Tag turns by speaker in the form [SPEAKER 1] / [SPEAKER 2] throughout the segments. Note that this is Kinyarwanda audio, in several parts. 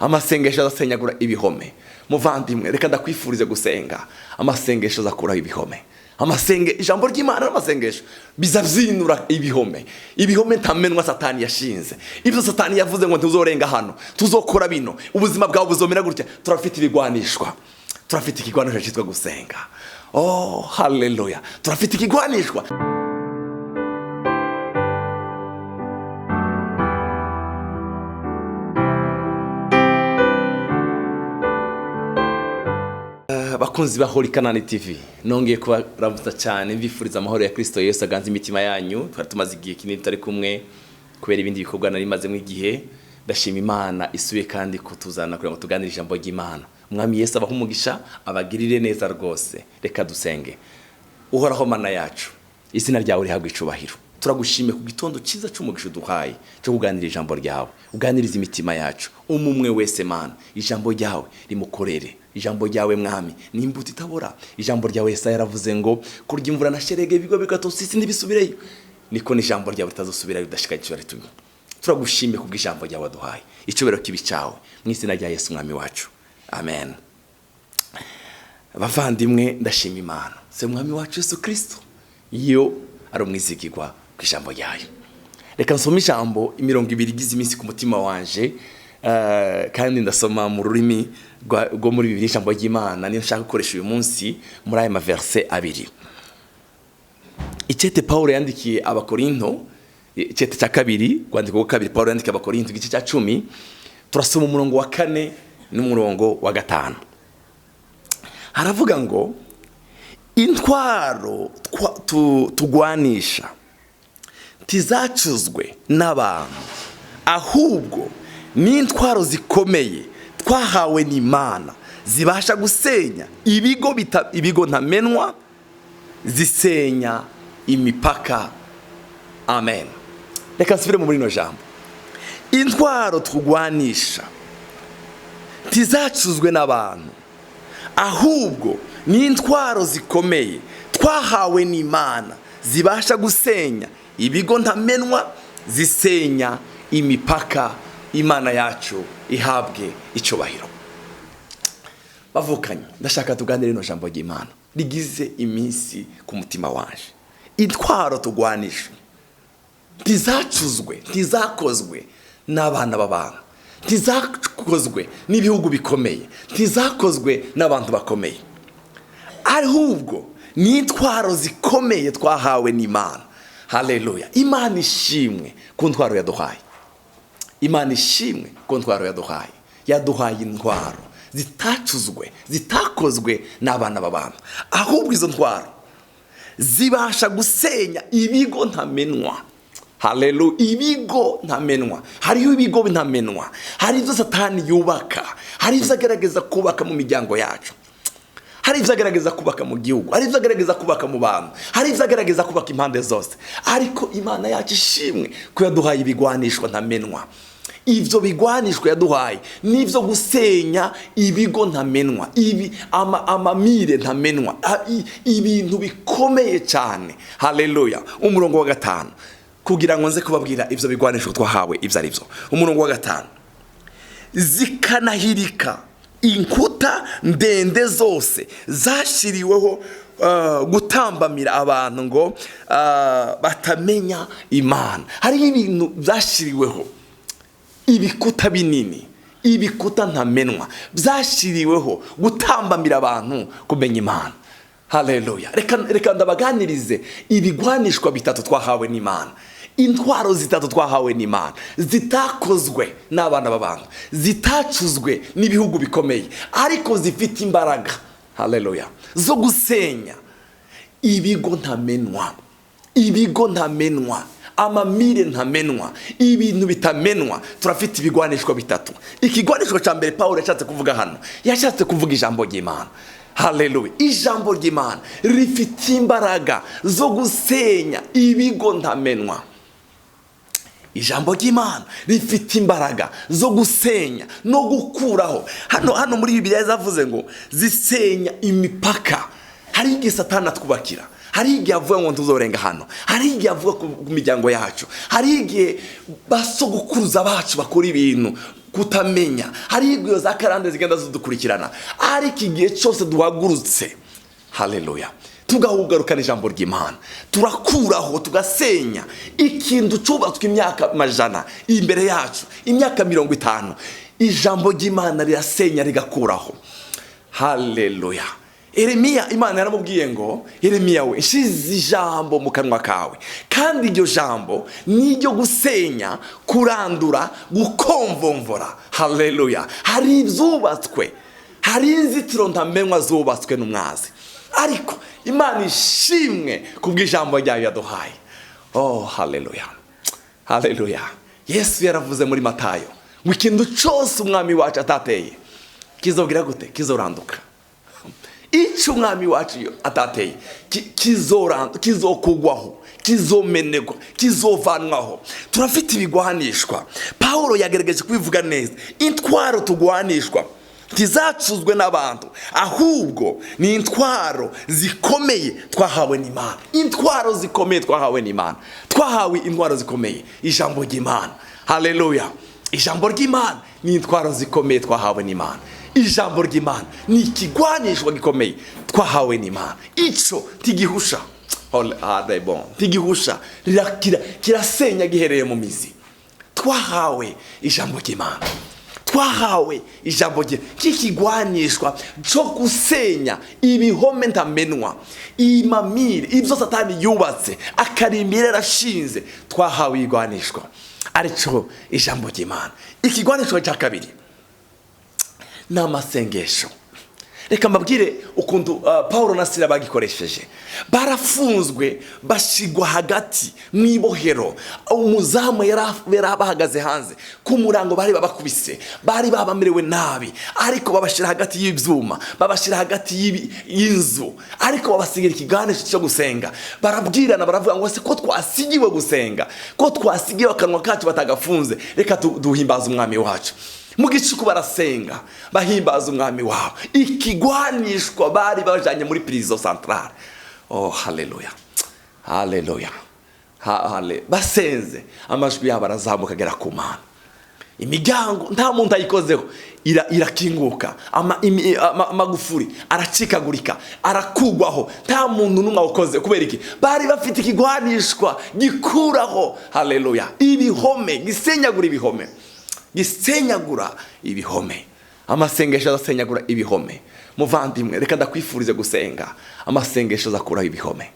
[SPEAKER 1] amasengesho azasenyagura ibihome. Muvandimwe, reka ndakwifurize gusenga. Amasengesho azakuraho ibihome. Ijambo ry'Imana n'amasengesho bizabyinura ibihome. Ibihome ntamenwa Satani yashinze. Ibyo Satani yavuze ngo ntuzorenga hano, tuzokora bino, ubuzima bwawe buzomera gutya. Turafite ibigwanishwa. Turafite ikigwanisho cyitwa gusenga. Oh, haleluya. Turafite ikigwanishwa. Bakunzi ba CANAAN TV, nongeye kubaramutsa cyane mbifuriza amahoro ya Kristo Yesu aganze imitima yanyu. Twari tumaze igihe kinini tutari kumwe kubera ibindi bikorwa nari maze mu igihe. Ndashima Imana isuye kandi kutuzana kugira ngo tuganire ijambo ry'Imana. Umwami Yesu abahe umugisha, abagirire neza rwose. Reka dusenge. Uhoraho Mana yacu, izina ryawe rihabwe icubahiro. Turagushime ku gitondo cyiza cy'umugisha duhaye cyo kuganira ijambo ryawe. Uganiriza imitima yacu. Umumwe wese Mana, ijambo ryawe rimukorere. Ijambo ryawe Mwami ni imbuto itabora. Ijambo ryawe Yesaya yaravuze ngo kurya imvura na sherege bigo bigatosisi ntibisubireyo. Niko ni ijambo ryawe ritazosubirayo ridashika icyo ritumye. Turagushime ku bw'ijambo ryawe duhaye. Icubero kibicawe mu izina rya Yesu Mwami wacu. Amen. Bavandimwe, ndashima Imana. Se Mwami wacu Yesu Kristo iyo ari umwizigirwa ku ijambo ryayo. Reka nsome ijambo 200 igize iminsi ku mutima wanje. Kandi ndasoma mu rurimi rwo muri Bibiliya ijambo ry'Imana niyo nshaka gukoresha uyu munsi muri aya maverse abiri. Icete Paulo yandikiye abakorinto, icete cya kabiri, kwandika kwa kabiri Paulo yandikiye abakorinto igice cya 10, turasoma umurongo wa 4 n'umurongo wa 5. Haravuga ngo intwaro tugwanisha tizacuzwe n'abantu, ahubwo ni intwaro zikomeye twahawe n'Imana zibasha gusenya ibigo ntamenwa, zisenya imipaka. Amen. Reka nsubire muri no jambo. Intwaro tugwanisha tizacuzwe n'abantu, ahubwo ni intwaro zikomeye twahawe n'Imana zibasha gusenya ibigo ntamenwa, zisenya imipaka. Imana yacu ihabwe icubahiro. Bavukanye, ndashaka tuganire no jambo ry'Imana rigize iminsi ku mutima wanje. Intwaro tugwanisha tizacuzwe, tizakozwe n'abana b'abantu, tizakozwe n'ibihugu bikomeye, tizakozwe n'abantu bakomeye, ahubwo ni intwaro zikomeye twahawe n'Imana. Haleluya. Imana ishimwe ku ntwaro yaduhaye. Imana ishimwe ku ntwaro yaduhaye. Yaduhaye intwaro zitacuzwe, zitakozwe n'abana b'abantu, ahubwo izo ntwaro zibasha gusenya ibigo ntamenwa. Haleluya. Ibigo ntamenwa. Hariho ibigo ntamenwa. Hari ibyo Satani yubaka, hari ibyo agerageza kubaka mu miryango yacu, hari ibyo agerageza kubaka mu gihugu, hari ibyo agerageza kubaka mu bantu, hari ibyo agerageza kubaka impande zose. Ariko Imana yacu ishimwe ko yaduhaye ibigwanishwa ntamenwa. Ivyo bigwanishwa yaduhaye nivyo gusenya ibigo ntamenwa, amamire ntamenwa, ibintu bikomeye cyane. Haleluya. Umurongo wa 5 kugira ngo nze kubabwira ivyo bigwanishwa twahawe ivyo ari byo. Umurongo wa 5, zikanahirika inkuta ndende zose zashiriweho gutambamira abantu ngo batamenya Imana. Hari ibintu byashiriweho, ibikuta binini, ibikuta ntamenwa byashiriweho gutambamira abantu kumenya Imana. Haleluya. Reka ndabaganirize ibigwanishwa bitatu twahawe n'Imana, intwaro zitatu twahawe n'Imana, zitakozwe n'abana b'abantu, zitacuzwe n'ibihugu bikomeye, ariko zifite imbaraga. Haleluya. Zo gusenya ibigo ntamenwa, ibigo ntamenwa, amamire ntamenwa, ibintu bitamenwa. Turafite ibigwanishwa bitatu. Ikigwanishwa cya mbere Paulo yashatse kuvuga hano, yashatse kuvuga ijambo ry'Imana. Haleluya. Ijambo ry'Imana rifite imbaraga zo gusenya ibigo ntamenwa. Ijambo ry'Imana rifite imbaraga zo gusenya no gukuraho. Hano muri Bibiliya zavuze ngo zisenya imipaka. Hari igihe Satani atwubakira, hari igihe avuga ngo tuzorenga hano, hari igihe avuga ku miryango yacu, hari igihe basogokuruza bacu bakora ibintu kutamenya, hari ibyo za karande zigenda zidukurikirana, ariko igihe cyose duhagurutse, haleluya, tugahugarukana ijambo ry'Imana, turakuraho tugasenya ikintu cyubatswe imyaka majana imbere yacu, imyaka 50, ijambo ry'Imana rirasenya rigakuraho. Haleluya. Yeremiya, Imana yaramubwiye ngo, Yeremiya we, nshize ijambo mu kanwa kawe, kandi iryo jambo ni iryo gusenya, kurandura, gukomvomvora. Haleluya. Hari ibyubatswe, hari inzitiro ntamenwa zubatswe n'umwazi, ariko Imana ishimwe kubw'ijambo ryayo yaduhaye. Oh, haleluya, haleluya. Yesu yaravuze muri Matayo ngo ikintu cyose umwami wacu atateye kizogira gute? Kizoranduka. Icyo umwami wacu atateye kizokugwaho, kizomenegwa, kizovanwaho. Turafite ibigwanishwa. Pawulo yagerageje kubivuga neza. Intwaro tugwanishwa tizacuzwe n'abantu, ahubwo ni intwaro zikomeye twahawe n'Imana. Intwaro zikomeye twahawe n'Imana. Twahawe intwaro zikomeye, ijambo ry'Imana. Haleluya. Ijambo ry'Imana ni intwaro zikomeye twahawe n'Imana. Ijambo ry'Imana ni ikigwanishwa gikomeye twahawe n'Imana. Ico tigihusha, tigihusha, kirasenya gihereye mu mizi. Twahawe ijambo ry'Imana, twahawe ijambo ry'ikigwanishwa cyo gusenya ibihome ntamenwa, imamire, ibyo Satani yubatse akarimbira yarashinze. Twahawe igwanishwa arico ijambo ry'Imana. Ikigwanishwa cya kabiri n'amasengesho. Reka mbabwire ukuntu Paulo na Sila bagikoresheje. Barafunzwe, bashigwa hagati mwibohero. Umuzamu yarabahagaze hanze ku murango, bari babakubise, bari babamerewe nabi, ariko babashira hagati y'ibyuma, babashira hagati y'inzu, ariko babasigira ikiganisho cyo gusenga. Barabwirana, baravuga ngo se ko twasigiwe gusenga, ko twasigiwe akanwa kacu batagafunze, reka duhimbaza umwami wacu. Mu gicuku barasenga, bahimbaza umwami wabo. Ikigwanishwa bari bajanye muri prison centrale. Oh, haleluya, haleluya, basenze, amajwi yabo arazamuka agera ku Mana. Imiryango nta muntu ayikozeho irakinguka, amagufuri aracikagurika, arakugwaho, nta muntu n'umwe awukoze. Kubera iki? Bari bafite ikigwanishwa gikuraho, haleluya, ibihome, gisenyagura ibihome, gisenyagura ibihome. Amasengesho asenyagura ibihome. Muvandimwe, reka ndakwifurize gusenga. Amasengesho azakuraho ibihome.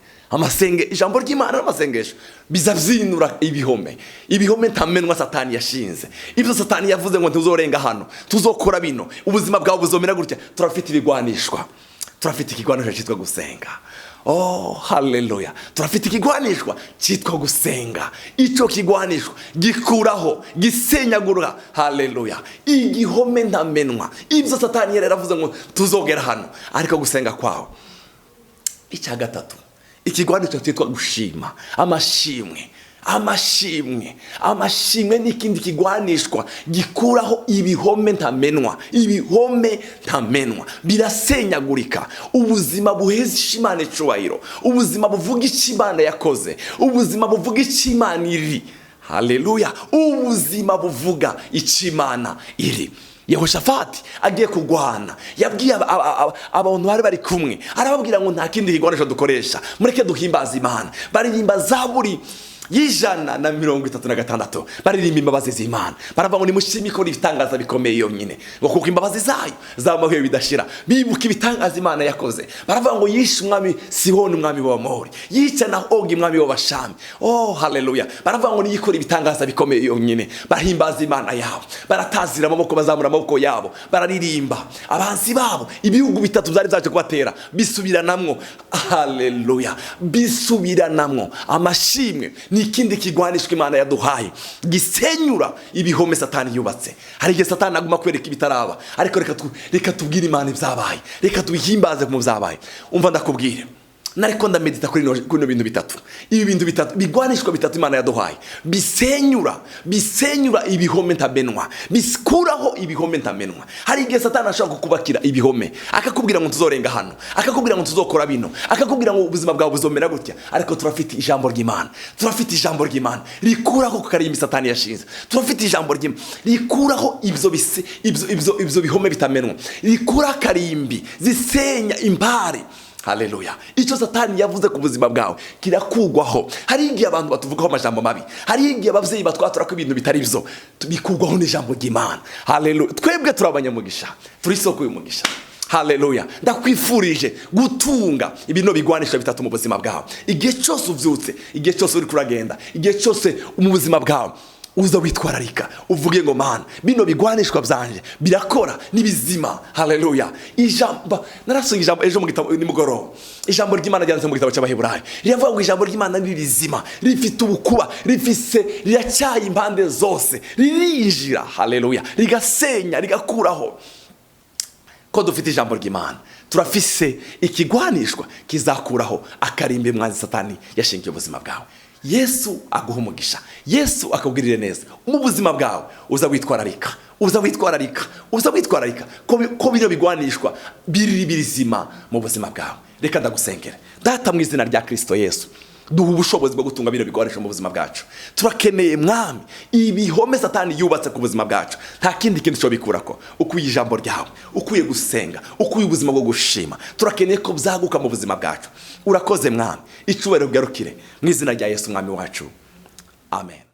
[SPEAKER 1] Ijambo ry'Imana n'amasengesho bizabyinura ibihome. Ibihome ntamenwa Satani yashinze. Ibyo Satani yavuze ngo tuzorenga hano, tuzokora bino, ubuzima bwawe buzomera gutya. Turafite ibigwanishwa. Turafite ikigwanishwa cyitwa gusenga. Oh, haleluya. Turafite ikigwanishwa cyitwa gusenga. Ico kigwanishwa gikuraho, gisenyagura, haleluya, igihome ntamenwa. Ibyo Satani yaravuze ngo tuzogera hano, ariko gusenga kwawe. Icya gatatu, ikigwanishwa cyitwa gushima. Amashimwe n'ikindi kigwanishwa gikuraho ibihome ntamenwa. Ibihome ntamenwa birasenyagurika. Ubuzima buhesha Imana icubahiro, ubuzima buvuga icyo Imana yakoze, ubuzima buvuga icyo Imana iri. Haleluya. Ubuzima buvuga icyo Imana iri. Yehoshafati agiye kugwana, yabwiye abantu bari kumwe, arababwira ngo nta kindi kigwanisho dukoresha, mureke duhimbaza Imana. Baririmba Zaburi 136, baririmba imbabazi z'Imana. Baravuga ngo nimushime ko ibitangaza bikomeye yonyine, ngo kuko imbabazi zayo zamahuye bidashira. Bibuka ibitangaza Imana yakoze. Baravuga ngo yishe umwami Sihoni, umwami w'Abamori, yica na Ogi, umwami w'Abashami. Oh, haleluya. Baravuga ngo niyikora ibitangaza bikomeye yonyine. Bahimbaza Imana yabo, baratazira amaboko, bazamura amaboko yabo, bararirimba. Abanzi babo ibihugu bitatu byari byaje kubatera bisubiranamwo. Haleluya, bisubiranamwo. Amashimwe ni ikindi kigwanishwa Imana yaduhaye gisenyura ibihome Satani yubatse. Hari igihe Satani aguma kwereka ibitaraba, ariko reka tubwire Imana ibyabaye, reka tuyihimbaze mu byabaye. Umva ndakubwire, nariko ndamedita kuri no bintu bitatu. Ibi bintu bitatu bigwanishwa bitatu Imana yaduhaye bisenyura ibihome ntamenwa, biskuraho ibihome ntamenwa. Hari igihe Satani ashaka kukubakira ibihome, akakubwira ngo tuzorenga hano, akakubwira ngo tuzokora bino, akakubwira ngo ubuzima bwawe buzomera gutya. Ariko turafite ijambo ry'Imana rikuraho kukarimbi Satani yashinze. Turafite ijambo ry'Imana rikuraho ibyo bihome bitamenwa, rikura karimbi zisenya impare. Haleluya. Icyo Satani yavuze ku buzima bwawe kirakugwaho. Hari igihe abantu batuvugaho amajambo mabi, hari igihe abavyeyi batwatura ko ibintu bitari byo, bikugwaho n'ijambo ry'Imana. Haleluya. Twebwe turabanyamugisha, turi isoko y'umugisha. Haleluya. Ndakwifurije gutunga ibintu bigwanisha bitatu mu buzima bwawe. Igihe cyose uvyutse, igihe cyose uri kuragenda, igihe cyose mu buzima bwawe, uza witwararika uvuge ngo Mana, bino bigwanishwa byanje birakora nibizima. Haleluya. Ijambo narasonga ijambo ejo mu gitabo nimugoroba, ijambo ry'Imana ryanditse mu gitabo cy'Abaheburayo, rivuga ngo ijambo ry'Imana ni bizima, rifite ubukuba, riracyaye impande zose, ririnjira. Haleluya. Rigasenya, rigakuraho. Ko dufite ijambo ry'Imana, turafise ikigwanishwa kizakuraho akarimbi mwanzi Satani yashingiye ubuzima bwawe. Yesu aguha umugisha, Yesu akubwirire neza mu buzima bwawe. Uza witwararika ko bino bigwanishwa birizima mu buzima bwawe. Reka ndagusengere. Data, mu izina rya Kristo Yesu, duha ubushobozi bwo gutunga bino bigwanisha mu buzima bwacu. Turakeneye Mwami ibihome Satani yubatse ku buzima bwacu, nta kindi kintu cyo bikurako ukuye ijambo ryawe, ukuye gusenga, ukuye ubuzima bwo gushima. Turakeneye ko byaguka mu buzima bwacu. Urakoze Mwami, icubahiro bwarukire mu izina rya Yesu Mwami wacu. Amen.